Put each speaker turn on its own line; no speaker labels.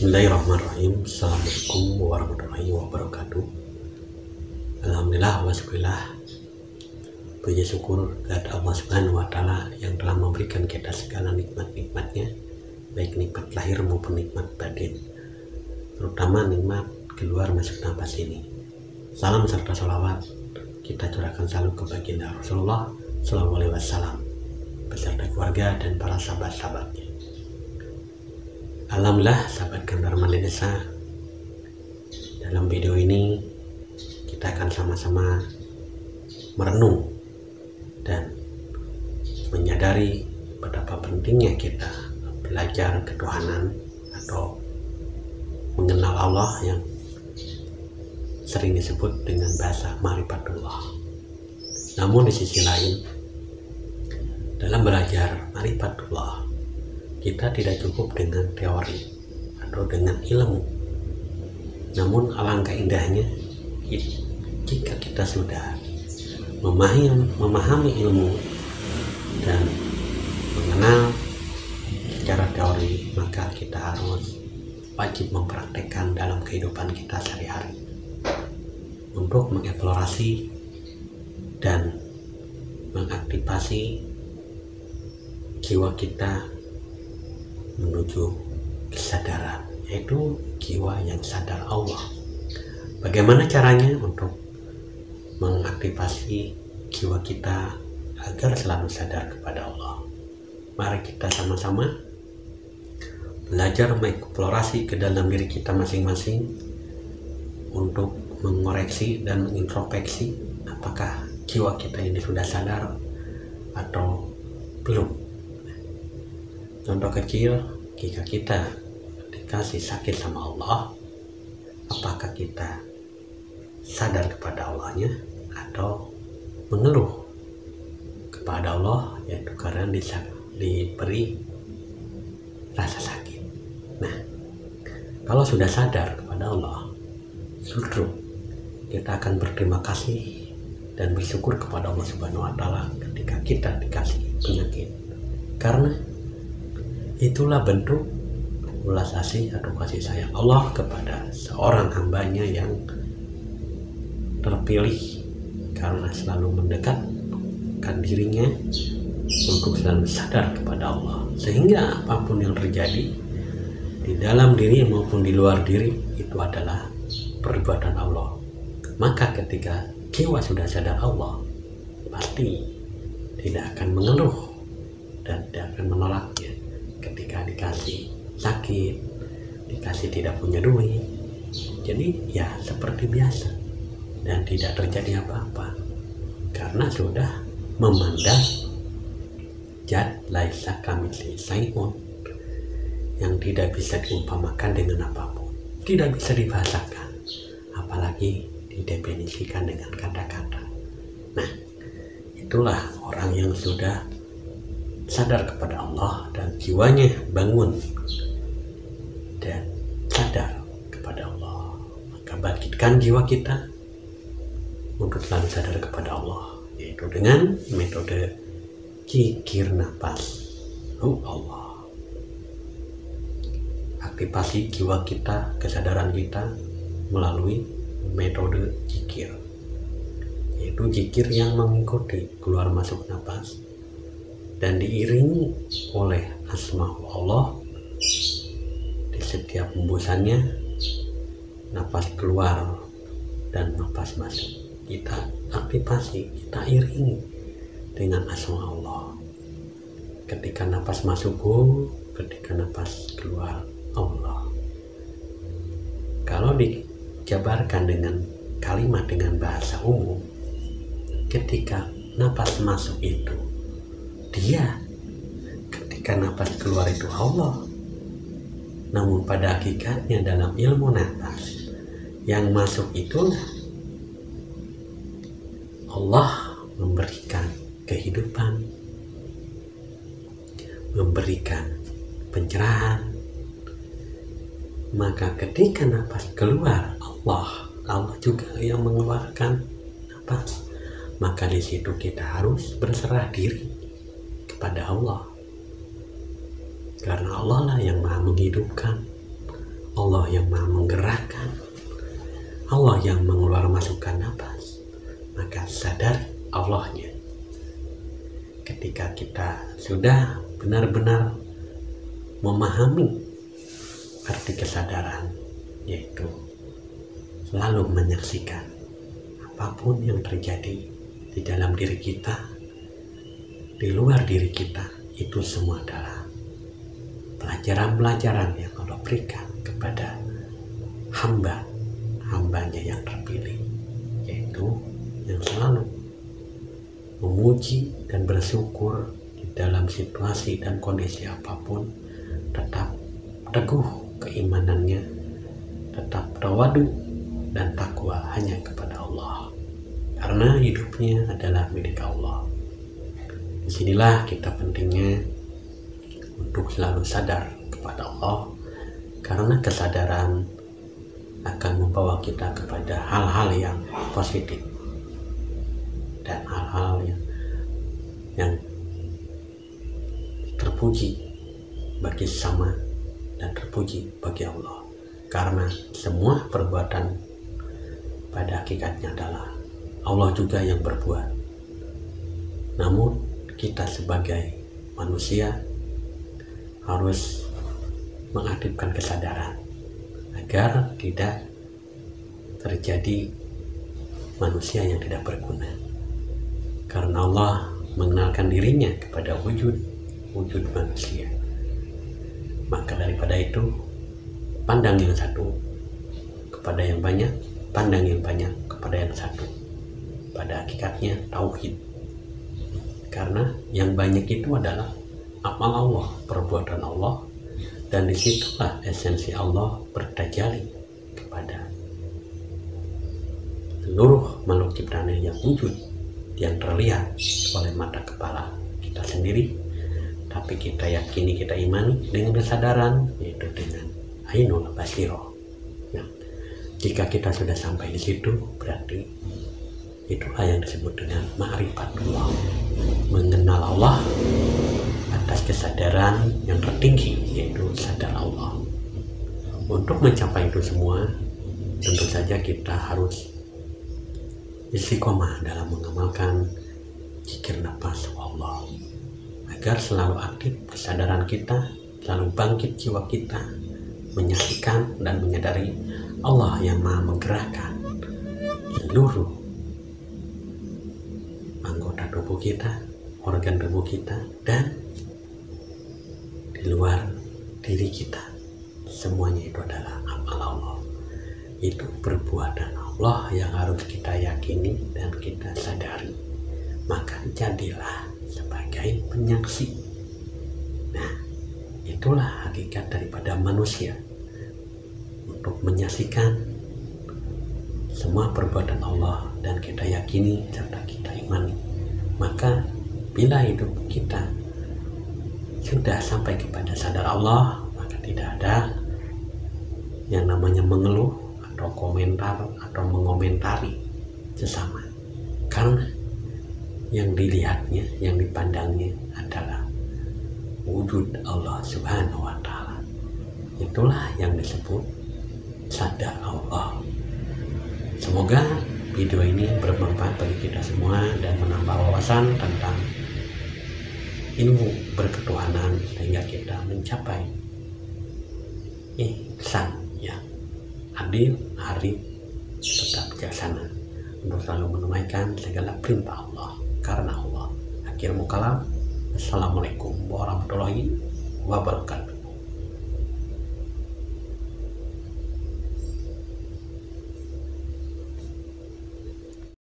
Bismillahirrahmanirrahim. Assalamualaikum warahmatullahi wabarakatuh. Alhamdulillah wasbillah. Puji syukur kepada Allah Subhanahu wa Ta'ala yang telah memberikan kita segala nikmat-nikmatnya, baik nikmat lahir maupun nikmat batin, terutama nikmat keluar masuk nafas ini. Salam serta sholawat kita curahkan selalu ke baginda Rasulullah Sallallahu Alaihi Wasallam beserta keluarga dan para sahabat-sahabatnya. Alhamdulillah, sahabat Gandar Desa, dalam video ini kita akan sama-sama merenung dan menyadari betapa pentingnya kita belajar ketuhanan atau mengenal Allah yang sering disebut dengan bahasa ma'rifatullah. Namun di sisi lain, dalam belajar ma'rifatullah, kita tidak cukup dengan teori atau dengan ilmu. Namun alangkah indahnya jika kita sudah memahami ilmu dan mengenal secara teori, maka kita harus wajib mempraktekkan dalam kehidupan kita sehari-hari untuk mengeksplorasi dan mengaktifasi jiwa kita menuju kesadaran, yaitu jiwa yang sadar Allah. Bagaimana caranya untuk mengaktifasi jiwa kita agar selalu sadar kepada Allah? Mari kita sama-sama belajar mengeksplorasi ke dalam diri kita masing-masing untuk mengoreksi dan mengintrospeksi apakah jiwa kita ini sudah sadar atau belum. Contoh kecil, jika kita dikasih sakit sama Allah, apakah kita sadar kepada Allahnya atau mengeluh kepada Allah, yaitu karena diberi rasa sakit. Nah, kalau sudah sadar kepada Allah, justru kita akan berterima kasih dan bersyukur kepada Allah Subhanahu wa Ta'ala ketika kita dikasih penyakit, karena itulah bentuk ulas asih atau kasih sayang Allah kepada seorang hambanya yang terpilih, karena selalu mendekatkan dirinya untuk selalu sadar kepada Allah, sehingga apapun yang terjadi di dalam diri maupun di luar diri itu adalah perbuatan Allah. Maka ketika jiwa sudah sadar Allah, pasti tidak akan mengeluh dan tidak akan menolaknya. Ketika dikasih sakit, dikasih tidak punya duit, jadi ya seperti biasa dan tidak terjadi apa-apa, karena sudah memandang zat laisa kamitslihi syai'un, yang tidak bisa diumpamakan dengan apapun, tidak bisa dibahasakan, apalagi didefinisikan dengan kata-kata. Nah, itulah orang yang sudah sadar kepada Allah dan jiwanya bangun dan sadar kepada Allah. Maka bangkitkan jiwa kita untuk selalu sadar kepada Allah, yaitu dengan metode zikir nafas Allah. Aktifasi jiwa kita, kesadaran kita melalui metode zikir, yaitu zikir yang mengikuti keluar masuk nafas dan diiringi oleh asma Allah. Di setiap hembusannya, nafas keluar dan nafas masuk, kita aktifasi, kita iringi dengan asma Allah. Ketika nafas masuk, ketika nafas keluar, Allah. Kalau dijabarkan dengan kalimat dengan bahasa umum, ketika nafas masuk itu Dia, ketika nafas keluar itu Allah. Namun pada hakikatnya dalam ilmu nafas, yang masuk itulah Allah memberikan kehidupan, memberikan pencerahan. Maka ketika nafas keluar, Allah juga yang mengeluarkan nafas. Maka di situ kita harus berserah diri kepada Allah, karena Allah lah yang maha menghidupkan, Allah yang maha menggerakkan, Allah yang mengeluarkan masukkan nafas, maka sadari Allahnya. Ketika kita sudah benar-benar memahami arti kesadaran, yaitu selalu menyaksikan apapun yang terjadi di dalam diri kita, di luar diri kita, itu semua adalah pelajaran-pelajaran yang Allah berikan kepada hambanya yang terpilih, yaitu yang selalu memuji dan bersyukur di dalam situasi dan kondisi apapun, tetap teguh keimanannya, tetap tawadu dan takwa hanya kepada Allah, karena hidupnya adalah milik Allah. Disinilah kita pentingnya untuk selalu sadar kepada Allah, karena kesadaran akan membawa kita kepada hal-hal yang positif dan hal-hal yang terpuji bagi sesama dan terpuji bagi Allah, karena semua perbuatan pada hakikatnya adalah Allah juga yang berbuat. Namun kita sebagai manusia harus mengaktifkan kesadaran agar tidak terjadi manusia yang tidak berguna, karena Allah mengenalkan dirinya kepada wujud manusia. Maka daripada itu, pandang yang satu kepada yang banyak, pandang yang banyak kepada yang satu. Pada hakikatnya tauhid, karena yang banyak itu adalah amal Allah, perbuatan Allah, dan disitulah esensi Allah bertajalli kepada seluruh makhluk ciptaan yang wujud, yang terlihat oleh mata kepala kita sendiri, tapi kita yakini, kita imani dengan kesadaran, yaitu dengan ainul basiro. Nah, jika kita sudah sampai di situ, berarti itulah yang disebut dengan ma'rifatullah, mengenal Allah atas kesadaran yang tertinggi, yaitu sadar Allah. Untuk mencapai itu semua, tentu saja kita harus istiqomah dalam mengamalkan zikir nafas Allah, agar selalu aktif kesadaran kita, selalu bangkit jiwa kita, menyaksikan dan menyadari Allah yang maha menggerakkan seluruh anggota tubuh kita, organ tubuh kita, dan di luar diri kita. Semuanya itu adalah amal Allah, itu perbuatan Allah yang harus kita yakini dan kita sadari. Maka jadilah sebagai penyaksi. Nah, itulah hakikat daripada manusia, untuk menyaksikan semua perbuatan Allah dan kita yakini serta kita imani. Maka bila hidup kita sudah sampai kepada sadar Allah, maka tidak ada yang namanya mengeluh atau komentar atau mengomentari sesama, karena yang dilihatnya, yang dipandangnya adalah wujud Allah Subhanahu wa Ta'ala. Itulah yang disebut sadar Allah. Semoga video ini bermanfaat bagi kita semua dan menambah wawasan tentang ilmu berketuhanan, sehingga kita mencapai ihsan yang adil, arif, tetap bijaksana, untuk selalu menunaikan segala perintah Allah karena Allah. Akhir mukalam, assalamualaikum warahmatullahi wabarakatuh.